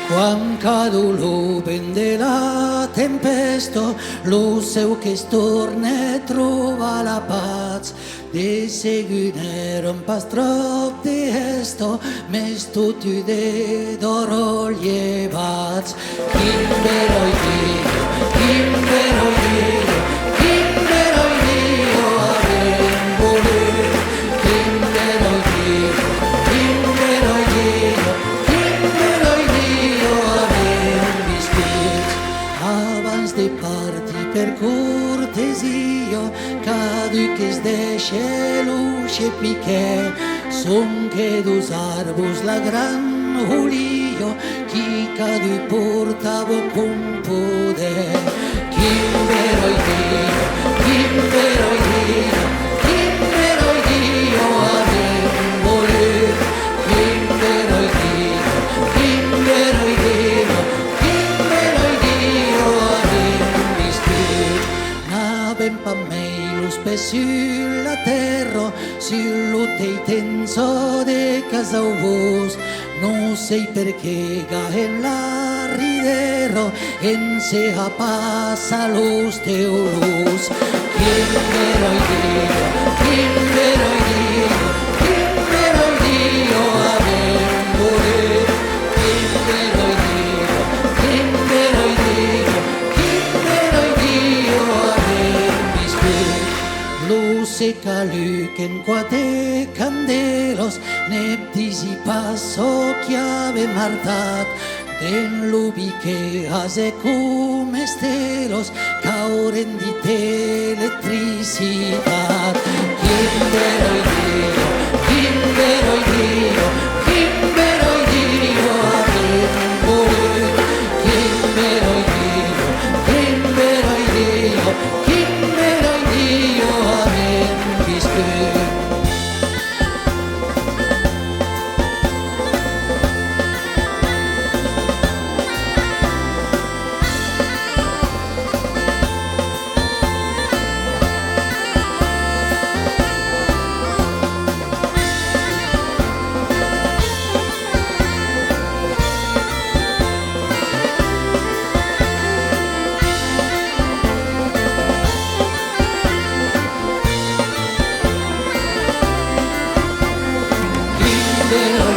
Quan cadu l'uben de la tempesto, lo seu che storne trova la paz. De seguire un pastro di esto, mes tutti de d'oro llevats. Kimberoi Dio, Kimberoi Dio, Kimberoi Dio, avem voler. Kimberoi Dio, Kimberoi Dio, Kimberoi Dio, avem viscut. Abans de partir per cortesia, caduques deixe l'uixe piquet, son que dos arbos la gran Julio, qui cadu portavo con poder. Kimberoi Dio, Kimberoi Dio, Kimberoi Dio, avem voler. Kimberoi Dio, Kimberoi Dio, Kimberoi Dio, avem viscut. N'avem pa meilus pe sur la terra, sur lo tei tenso de casa vos. No sei perché gaen la ridero, en se passa los teolos. Kimberoi Dio, Kimberoi Dio, Kimberoi Dio, avem voler. Kimberoi Dio, Kimberoi Dio, Kimberoi Dio, avem viscut. Luce caluquen quate candelos, neptis i passo chiave martat, den lubi che ase come stelos, cauren di te elettricitat. Kimberoi Dio, Kimberoi Dio, Kimberoi Dio, avem voler. Kimberoi Dio, Kimberoi Dio, Kimberoi Dio, avem viscut. Kimberoi